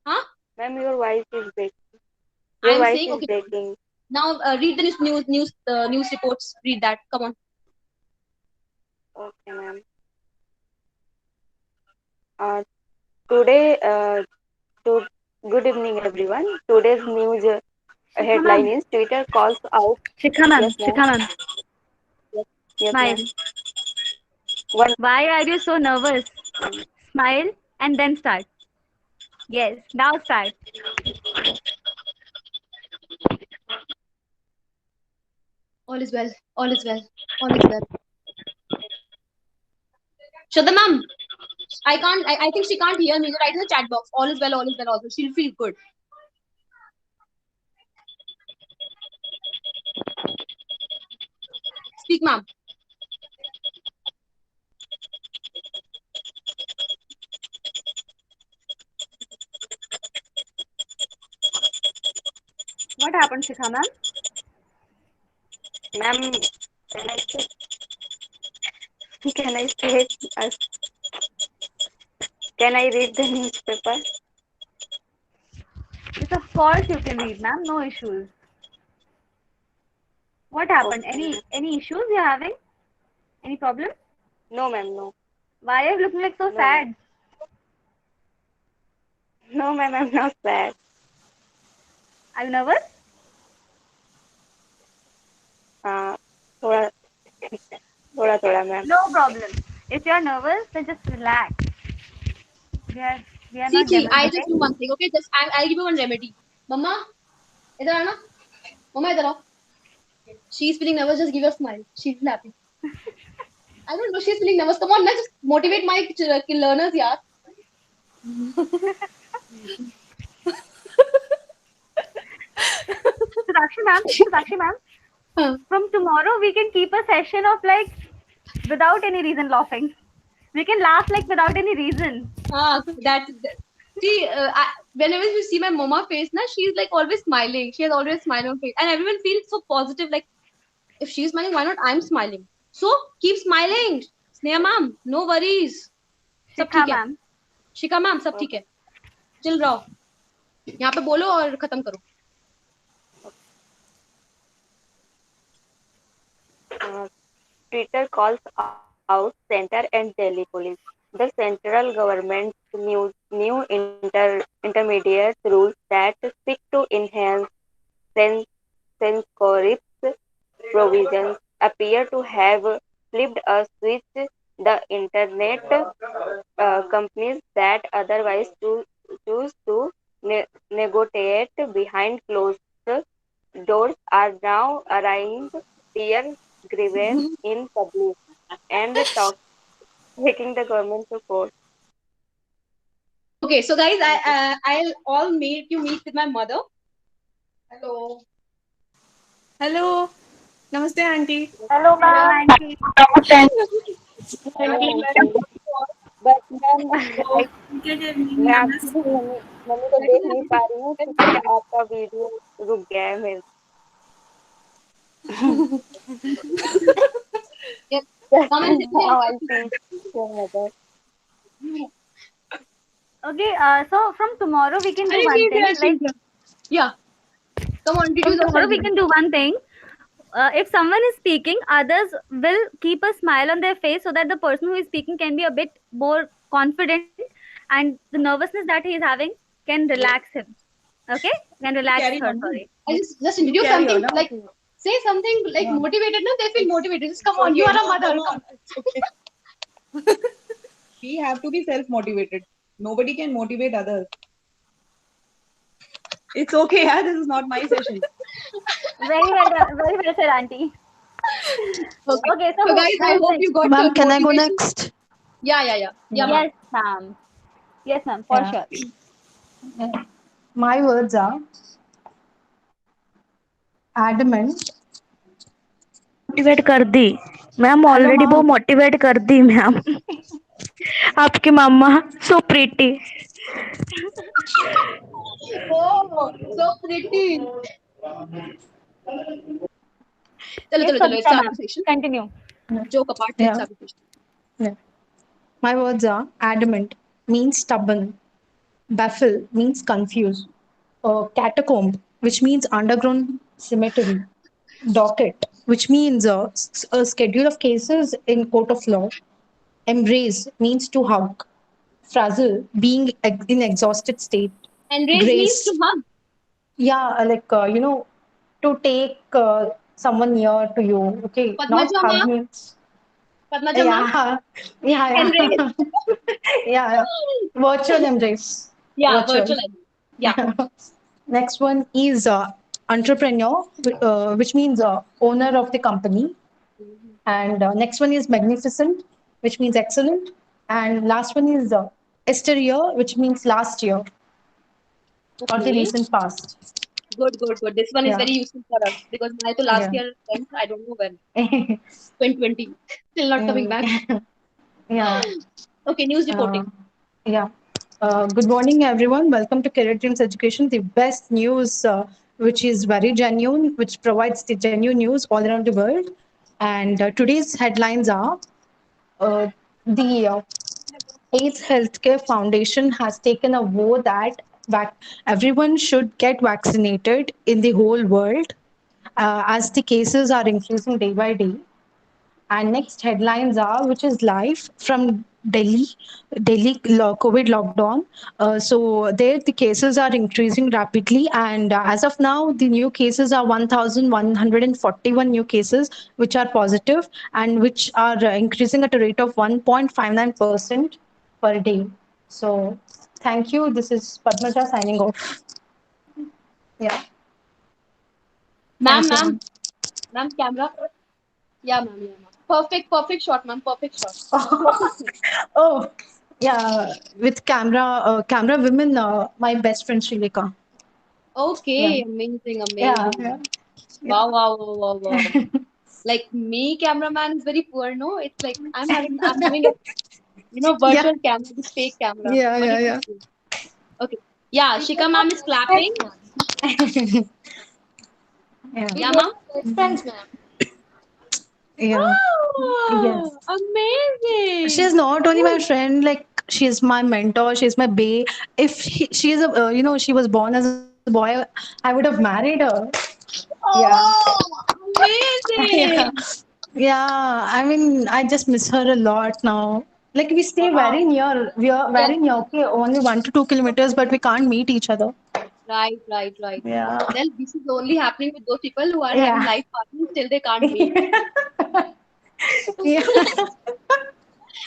Huh? Ma'am, your voice is breaking. Your I'm voice saying is okay. breaking. Now read the news reports. Read that. Come on. Okay, ma'am. Today, good evening, everyone. Today's news headline is Twitter calls out. Shikha ma'am, Yes, ma'am. Shikha ma'am, Yes, smile. ma'am. One. Why are you so nervous? Smile and then start. Yes, now start. All is well. All is well. All is well. Shraddha ma'am, I think she can't hear me. You write in the chat box. All is well. All is well. Also, she'll feel good. Speak, ma'am. What happened, Shikha ma'am? Ma'am, can I say can I read the newspaper? Yes, of course you can read, ma'am. No issues. What happened? Okay. Any issues you're having? Any problem? No, ma'am, no. Why are you looking like so No, sad? No, ma'am, I'm not sad. Are you nervous? थोड़ा थोड़ा ma'am. No problem. If you're nervous, then just relax. We are not See, demons, I okay? just do one thing. Okay, I'll give you one remedy. Mama, idhar aana. Mama, idhar aao. She's feeling nervous. Just give her a smile. She's happy. I don't know. She's feeling nervous. Come on, let's just motivate my learners, yaar. Sakshi ma'am, from tomorrow we can keep a session of like without any reason laughing. We can laugh like without any reason. See, whenever you see my mama face, na, she's like always smiling. She has always smile on face, and everyone feels so positive. Like if she's smiling, why not I'm smiling? So keep smiling, Sneha ma'am. No worries. सब ठीक है. शिखा ma'am सब ठीक है. Chill रहो. यहाँ पे बोलो और खत्म करो. Twitter calls out Center and Delhi police. The central government's new intermediate rules that seek to enhance censorship provisions appear to have flipped a switch. The internet companies that otherwise choose to negotiate behind closed doors are now airing their grievance in public and taking the government to court. Okay, so guys, I'll all make you meet with my mother. Hello. Hello. Namaste, auntie. Hello, ma'am. But मैं आपकी mummy को देख नहीं पा रही हूँ क्योंकि आपका वीडियो रुक गया है मेरे. Yes. Now I see your mother. Okay, so from tomorrow we can do one thing. Like, yeah. Come on, from tomorrow we can do one thing. If someone is speaking, others will keep a smile on their face so that the person who is speaking can be a bit more confident, and the nervousness that he is having can relax him. Okay? Can relax her, sorry. I just introduce something like say something like motivated. No, they feel motivated. Just come on, you are a mother. Come. We have to be self-motivated. Nobody can motivate others. It's okay, yeah. This is not my session. Very well done. Very well said, auntie. Okay, so guys, I hope you got Ma'am, your can I go motivation. next? Yeah, ma'am. Yes, ma'am. Yes, ma'am, for Yeah. sure. My words are adamant. Motivate कर दी ma'am, already वो motivate कर दी ma'am. आपकी mamma so pretty. Oh, so pretty. चलो Yes, चलो चलो, let's Pavitra start ma'am. the session. Continue. Joke apart, let's start the session. Yeah. My words are adamant means stubborn, baffle means confused, catacomb, which means underground cemetery, docket, which means a schedule of cases in court of law, embrace means to hug, frazzle being in exhausted state, Embrace means to hug. yeah, like to take someone near to you. Okay, not Padmaja hug ma'am. means. Padmaja ma'am. Yeah. Embrace. Yeah. Virtual embrace. Yeah, virtual. Yeah. Next one is entrepreneur, which means owner of the company. And next one is magnificent, which means excellent. And last one is exterior, which means last year or the Okay. recent past. Good. This one is Yeah. very useful for us because my to last Yeah. year went, I don't know when. 2020. Still not coming back. Yeah. Okay, news reporting. Yeah. Good morning, everyone. Welcome to Career Dreams Education, the best news, which is very genuine, which provides the genuine news all around the world. And today's headlines are the AIDS Healthcare Foundation has taken a vow that everyone should get vaccinated in the whole world as the cases are increasing day by day. And next headlines are, which is live from Delhi COVID lockdown. So there the cases are increasing rapidly, and as of now, the new cases are 1,141 new cases, which are positive and which are increasing at a rate of 1.59% per day. So thank you. This is Padmaja signing off. Yeah. Ma'am, Thank you, ma'am, camera. Yeah, ma'am. Perfect shot, ma'am. Perfect shot. Oh, yeah, with camera women, my best friend Srileka. Okay, Yeah. amazing. Yeah. Wow. Like me, cameraman is very poor, no? It's like I'm having a virtual camera, this fake camera. Yeah. Okay. Yeah, Shika ma'am is clapping. Yeah, ma'am. Friends, ma'am. Yeah. Wow, Yes. amazing. She's not only my friend, like she's my mentor, she's my bae. If she is a, she was born as a boy, I would have married her. Oh, Yeah. amazing. Yeah. I mean, I just miss her a lot now. Like we stay very near. We are very near. Okay, only 1 to 2 kilometers, but we can't meet each other. Right. Yeah. Well, this is only happening with those people who are Yeah. having life partners till they can't meet. Yeah.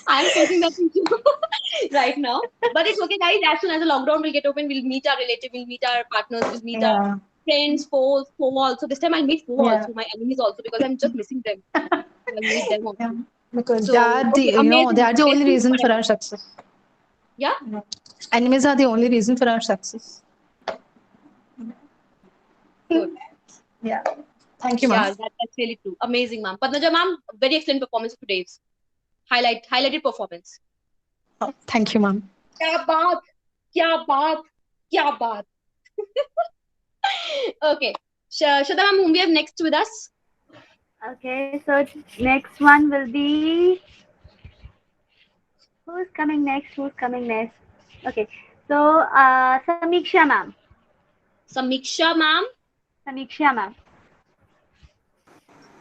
I'm facing that issue right now. But it's okay, guys. As soon as the lockdown will get open, we'll meet our relative, we'll meet our partners, we'll meet our friends, foe also. This time I'll meet foe also, my enemies also, because I'm just missing them. I'll meet them also. Yeah. Because So, they are the, okay, amazing. they are the only Amazing reason for forever. our success. Yeah? Enemies are the only reason for our success. Good. Yeah. Thank you, Yeah, ma'am. that's really true. Amazing, ma'am. Padmaja, ma'am, very excellent performance today's. Highlighted performance. Oh, thank you, ma'am. Kya baat. Okay. Shraddha ma'am, whom we have next with us? Okay, so next one will be. Who's coming next? Okay, so Samiksha ma'am. Samiksha ma'am.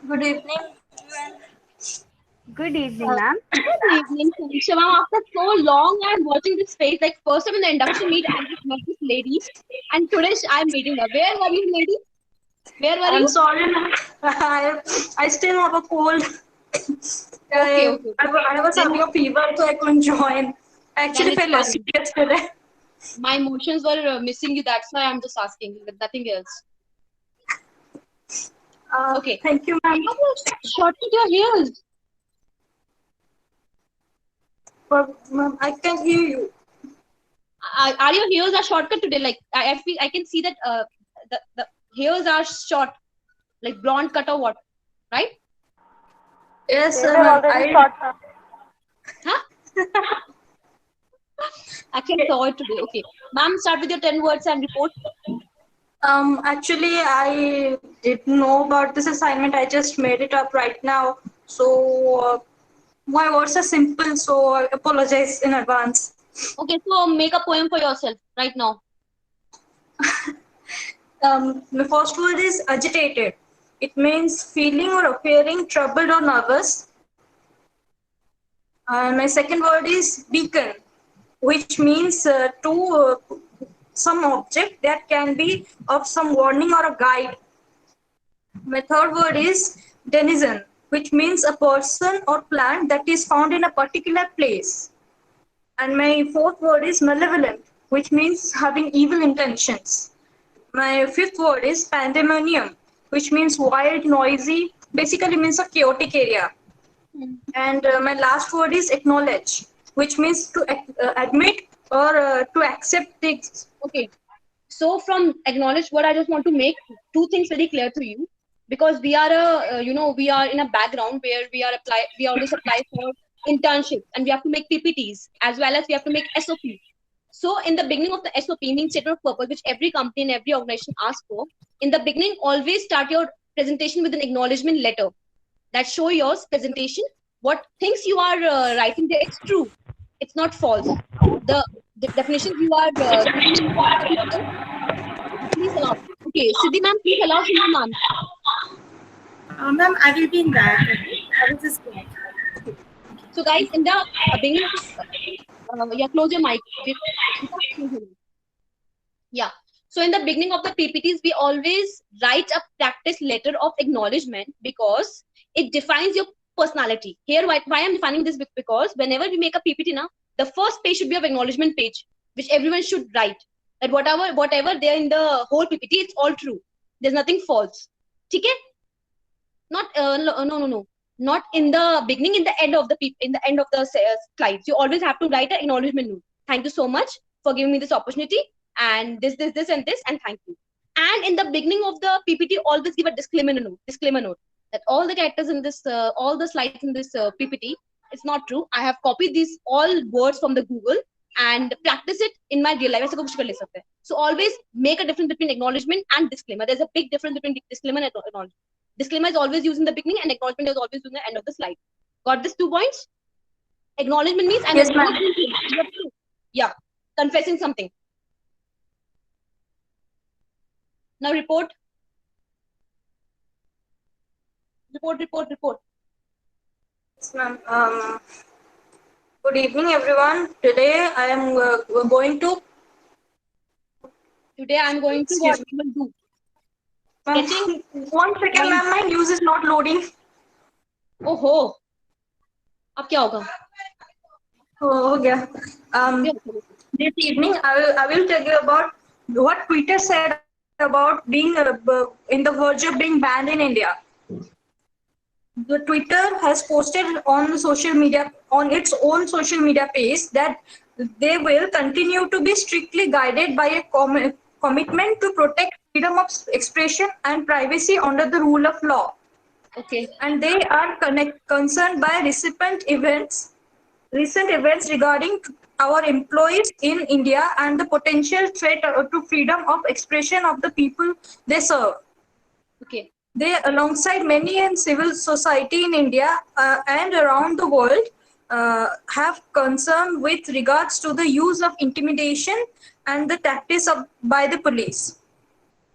Good evening. Good evening, ma'am. Good evening, Samiksha ma'am. After so long, I'm watching this face. Like first time in the induction meet, I just met this lady, and today I'm meeting her. Where were you, lady? Where were you? I'm sorry, ma'am. I still have a cold. Okay, I was having a fever, so I couldn't join. I actually felt less sick yesterday. My emotions were missing you. That's why I'm just asking, but nothing else. Okay. Thank you, ma'am. Shorten your heels. Ma'am, I can hear you. Are your heels are shortcut today? Like I feel I can see that the heels are short, like blonde cut or what, right? Yes, They were ma'am. already short. Actually, I saw it today. Okay, ma'am, start with your 10 words and report. Actually, I didn't know about this assignment. I just made it up right now. So my words are simple. So I apologize in advance. Okay, so make a poem for yourself right now. The first word is agitated. It means feeling or appearing troubled or nervous. My second word is beacon, which means to some object that can be of some warning or a guide. My third word is denizen, which means a person or plant that is found in a particular place. And my fourth word is malevolent, which means having evil intentions. My fifth word is pandemonium, which means wild, noisy, basically means a chaotic area. And my last word is acknowledge, which means to admit or to accept things. Okay. So from acknowledge what I just want to make two things very clear to you, because we are we are in a background where we always apply for internships and we have to make PPTs as well as we have to make SOP. So in the beginning of the SOP means statement of purpose, which every company and every organization asks for. In the beginning, always start your presentation with an acknowledgement letter that show your presentation. What things you are writing there, it's true. It's not false. The definitions you are please allow. Okay, Siddhi ma'am, please allow Siddhi ma'am. Ma'am, I will be in that. Okay? I will just go ahead. So guys, in the beginning, close your mic. Yeah. So in the beginning of the PPTs, we always write a practice letter of acknowledgement because it defines your personality. Here, why I'm defining this because whenever we make a PPT now, the first page should be of acknowledgement page, which everyone should write. That whatever there in the whole PPT, it's all true. There's nothing false. Okay? Not no. Not in the beginning, in the end of the slides. You always have to write an acknowledgement note. Thank you so much for giving me this opportunity. And this, and this, and thank you. And in the beginning of the PPT, always give a disclaimer note that all the characters in this, all the slides in this PPT, it's not true. I have copied these all words from the Google and practice it in my real life. So always make a difference between acknowledgement and disclaimer. There's a big difference between disclaimer and acknowledgement. Disclaimer is always used in the beginning and acknowledgement is always used in the end of the slide. Got this 2 points? Acknowledgement means yes, ma'am. Yeah, confessing something. Now report. Report. Yes, ma'am. Good evening, everyone. Today I am going to. Today I am going to what we will do. Sketching. 1 second, ma'am. My news is not loading. Oh ho. अब क्या होगा? हो गया. This evening I will tell you about what Twitter said about being in the verge of being banned in India. The Twitter has posted on its own social media page that they will continue to be strictly guided by a commitment to protect freedom of expression and privacy under the rule of law. Okay. And they are concerned by recent events regarding our employees in India and the potential threat to freedom of expression of the people they serve. Okay. They, alongside many in civil society in India and around the world, have concern with regards to the use of intimidation and the tactics by the police.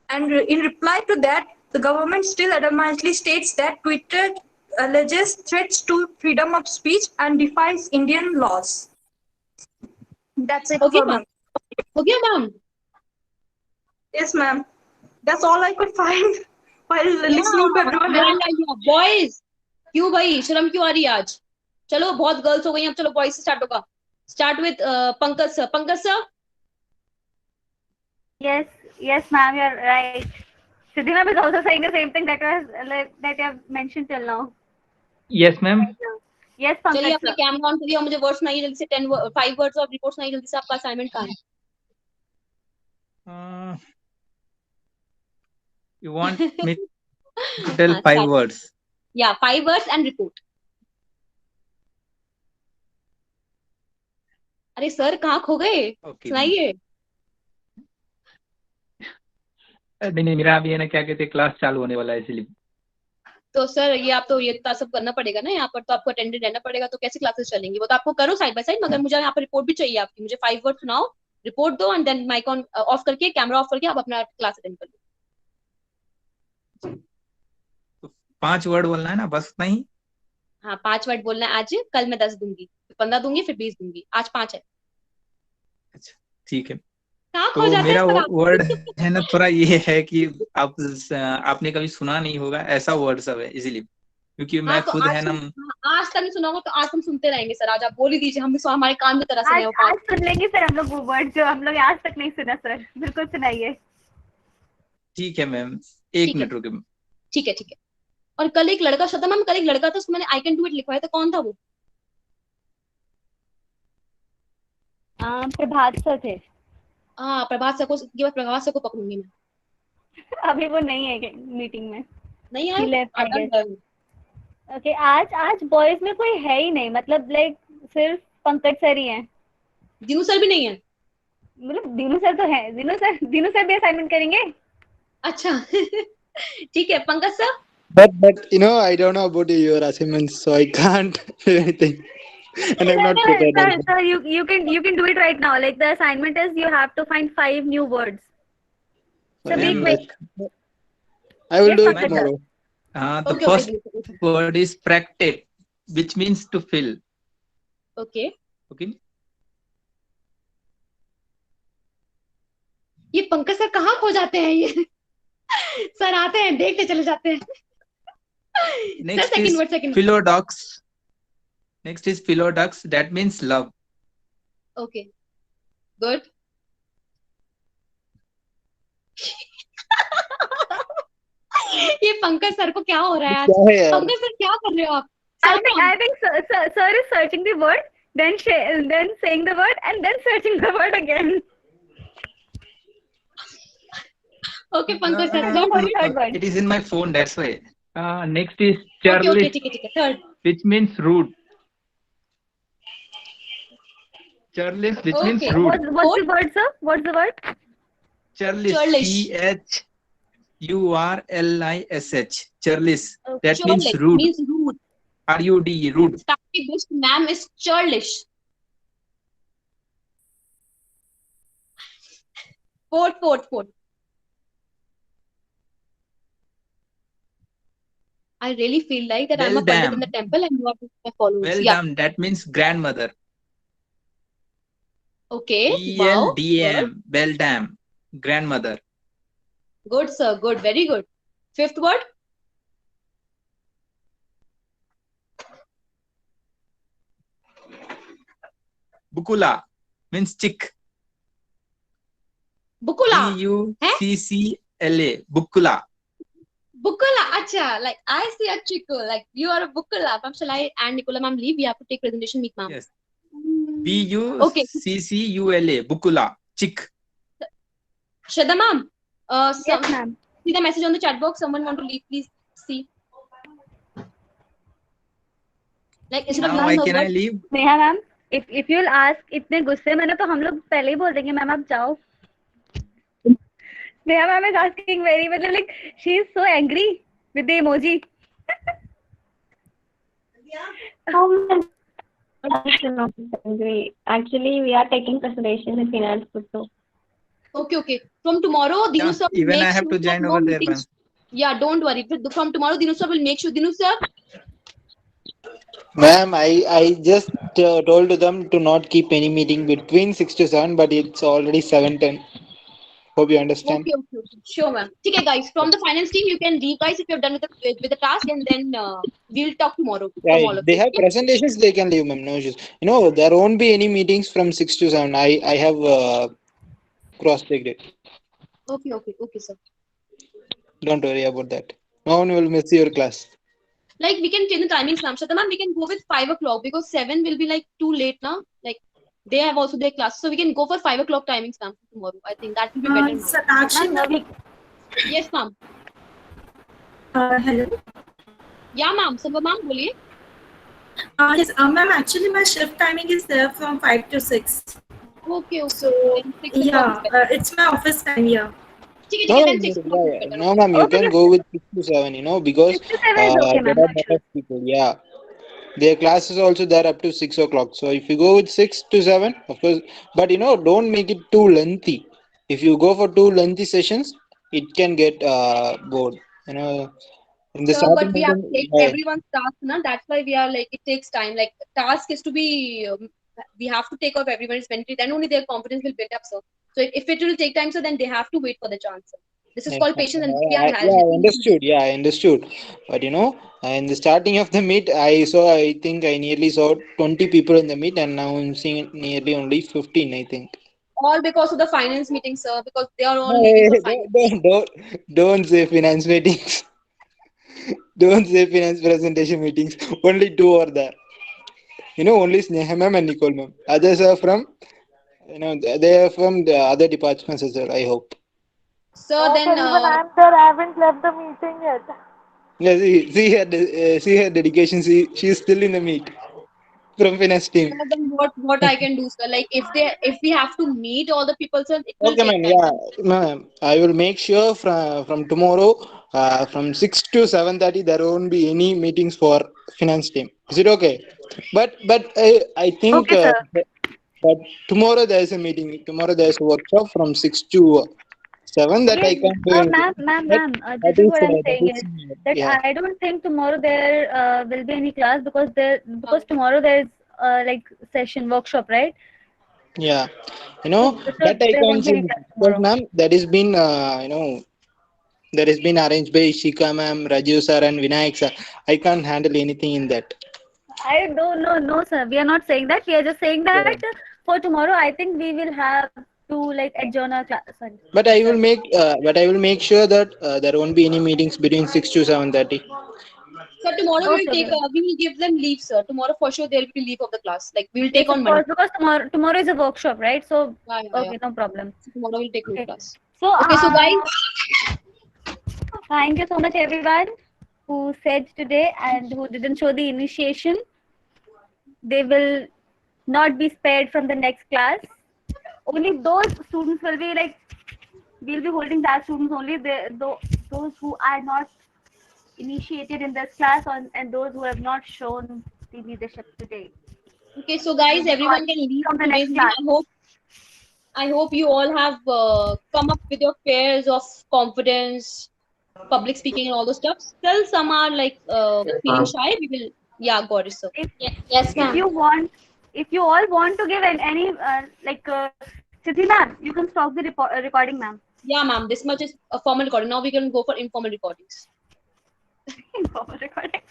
And in reply to that, the government still adamantly states that Twitter alleges threats to freedom of speech and defies Indian laws. That's it. Okay, ma'am. Okay, ma'am. Yes, ma'am. That's all I could find while listening to everyone. Boys, क्यों भाई, शर्म क्यों आ रही है आज? चलो बहुत girls हो गई, अब चलो बॉयज से स्टार्ट होगा. Start with Pankaj sir. Pankaj sir. Yes, ma'am, you're right. Siddhi ma'am is also saying the same thing that you have mentioned till now. Yes, ma'am. Yes, चलिए Pankaj अपने sir. कैमरा ऑन करिए और मुझे words सुनाइए जल्दी से. 5 words और report सुनाइए जल्दी से. आपका असाइनमेंट कहाँ है? You want me to tell 5 words? Yeah, 5 words and report. अरे सर कहाँ खो गए? Okay. सुनाइए. नहीं, मेरा अभी है ना, क्या कहते हैं, क्लास चालू होने वाला है इसलिए. तो सर ये आप तो ये सब करना पड़ेगा ना यहाँ पर, तो आपको अटेंडेंट रहना पड़ेगा, तो कैसे क्लासेस चलेंगी? वो तो आपको करो साइड बाय साइड, मगर मुझे यहाँ पर रिपोर्ट भी चाहिए आपकी. मुझे 5 वर्ड सुनाओ, रिपोर्ट दो, and then mic on off करके, कैमरा ऑफ करके आप अपना क्लास अटेंड कर लो. 5 वर्ड बोलना है ना, बस नहीं. हाँ 5 वर्ड बोलना है आज. कल मैं 10 दूंगी, 15 दूंगी, फिर 20 दूंगी. आज 5 है. ठीक है. कहाँ तो खो जाते मेरा हैं सर आप? वर्ड है ना, थोड़ा ये है कि आपने कभी सुना नहीं होगा ऐसा वर्ड सब है, इसीलिए. क्योंकि मैं हाँ तो खुद है ना, आज तक नहीं सुना होगा, तो आज हम सुनते रहेंगे सर. आज आप बोल ही दीजिए, हम भी हमारे कान में तरह से आज सुन लेंगे सर हम लोग वो वर्ड जो हम लोग आज तक नहीं सुना सर. बिल्कुल सुनाइए. ठीक है मैम, 1 मिनट रुके. ठीक है. और कल एक लड़का, श्रद्धा मैम, कल एक लड़का था, उसको मैंने आई कैन डू इट लिखवाया था. कौन था वो? प्रभात सर थे. हाँ प्रभात सर को, प्रभात सर को पकड़ूंगी मैं. अभी वो नहीं है मीटिंग में. नहीं है. ओके, आज बॉयज में कोई है ही नहीं, मतलब लाइक सिर्फ पंकज सर ही हैं. दिनू सर भी नहीं है? मतलब दिनू सर तो है. दिनू सर भी असाइनमेंट करेंगे. अच्छा. ठीक है Pankaj sir. But you know, I don't know about your assignments, so I can't do anything, and I'm not prepared. Sir, you can do it right now. Like the assignment is you have to find 5 new words. So be quick. I will Yes, do it Pankaj tomorrow. The first word is practice, which means to fill. Okay. ये Pankaj sir कहाँ खो जाते हैं ये? Sir आते हैं, देखते चले जाते हैं. Next is philodox. That means love. Okay. Good. ये पंकज सर को क्या हो रहा है आज? पंकज सर क्या कर रहे हो आप? I think sir is searching the word, then saying the word, and then searching the word again. Okay, Pankaj sir. Third word. It is in my phone, that's why. Next is Charlie, okay. Third. which means rude. Charlie, which means rude. What's the word, sir? What's the word? Charlie, CHURLISH. Charlish. That means Churlish rude. means rude. RUD, rude. Starting this ma'am is churlish. Fourth. I really feel like that I'm a pandit in the temple and you are my followers. Beldam, that means grandmother. Okay. BLDM, Beldam, grandmother. Good, sir. Good. Very good. 5th word. Bukula means chick. Bukula. BUCCLA. Bukula. Bukula. Acha. Like I see a chick. Like you are a Bukula. Ma'am, shall I and Nicola ma'am leave? We have to take presentation meet ma'am. Yes. BUCCULA. Bukula. Chick. Shraddha ma'am. Yes, ma'am. See the message on the chat box. Someone want to leave? Please see. Like instead of Now, can I leave? Neha ma'am, if you'll ask इतने गुस्से में ना, तो हम लोग पहले ही बोल देंगे मैम आप जाओ. Neha ma'am is asking very, मतलब like she is so angry with the emoji. Actually, we are taking presentation in finance also. Okay. From tomorrow, Dinu sir. Even I have to join over there, ma'am. Yeah, don't worry. From tomorrow, Dinu sir will make sure. Dinu sir. Ma'am, I just told them to not keep any meeting between 6 to 7, but it's already 7:10. Hope you understand. Okay. Sure, ma'am. Okay, guys. From the finance team, you can leave, guys, if you're done with the task, and then we'll talk tomorrow Yeah, from all of they you. have presentations, they can leave, ma'am. No issues. There won't be any meetings from 6 to 7. I have cross-checked it. Okay, sir. Don't worry about that. No one will miss your class. Like, we can change the timings, ma'am. Shata ma'am, we can go with 5 o'clock because 7 will be like too late now. Like, they have also their class, so we can go for 5 o'clock timings, ma'am, tomorrow. I think that will be better. Satakshi, Ma'am, yes, ma'am. Hello. Yeah, ma'am. So, ma'am, boliye. Yes, ma'am. Actually, my shift timing is there from 5 to 6. Okay. So Then 6 o'clock is better. it's my office time. Yeah. No, ma'am, you can go with 6 to 7, because 6 to 7 is okay, there ma'am. are No lot issues. of people. Yeah. Their class is also there up to 6 o'clock. So if you go with 6 to 7, of course, but don't make it too lengthy. If you go for too lengthy sessions, it can get bored. In the Sir, but starting we of have the to take everyone's task, na? That's why we are like, it takes time. Like, task is to be, we have to take off everyone's mentally. Then only their confidence will build up, sir. So if it will take time, so then they have to wait for the chance, sir. This is called patience, and we are I understood. Yeah, I understood. But in the starting of the meet, I think I nearly saw 20 people in the meet, and now I'm seeing nearly only 15, I think. All because of the finance meeting, sir, because they are all No, leaving for finance. don't say finance meetings. Don't say finance presentation meetings. Only 2 are there. Only Sneha ma'am and Nicole ma'am. Others are from, they are from the other departments as well, I hope. So then, Even I'm there. I haven't left the meeting yet. Yeah, see her dedication. She's still in the meet from finance team. so then what I can do, sir? Like, if we have to meet all the people, sir, it will Okay, take ma'am. time. Yeah, ma'am. I will make sure from tomorrow, from 6 to 7:30, there won't be any meetings for finance team. Is it okay? But I think Okay, sir. but tomorrow there is a meeting. Tomorrow there is a workshop from 6 to 7 that I Yes, can't do anything. ma'am. That This is what I'm that saying is is that yeah. I don't think tomorrow there will be any class because tomorrow there's like session workshop, right? Yeah, So that I there can't won't be any change class because, tomorrow. ma'am, that has been that has been arranged by Shika ma'am, Raju sir, and Vinayak sir. I can't handle anything in that. I don't know, no, sir. We are not saying that. We are just saying that for tomorrow, I think we will have to like adjourn our class. Sorry. But I will make sure that there won't be any meetings between 6 to 7:30. So tomorrow we will Okay. we will give them leave, sir. Tomorrow for sure there will be leave of the class. Like, we will Yes, take on of Monday. course, because tomorrow is a workshop, right? So Yeah. okay, no problem. So tomorrow we'll take leave Okay. class. So Okay, so guys, thank you so much, everyone who said today and who didn't show the initiation. They will not be spared from the next class. Only those students will be like, we'll be holding that students only, those who are not initiated in this class and those who have not shown the leadership today. okay, so guys, everyone can leave From the today's next meeting. class. I hope you all have come up with your fears of confidence, public speaking, and all those stuff. Still, some are like feeling shy. We will, yeah, got it, sir. Yes, If ma'am. if you all want to give any Siddhi ma'am, you can stop the recording, ma'am. Yeah, ma'am. This much is a formal recording. Now we can go for informal recordings. Informal recording.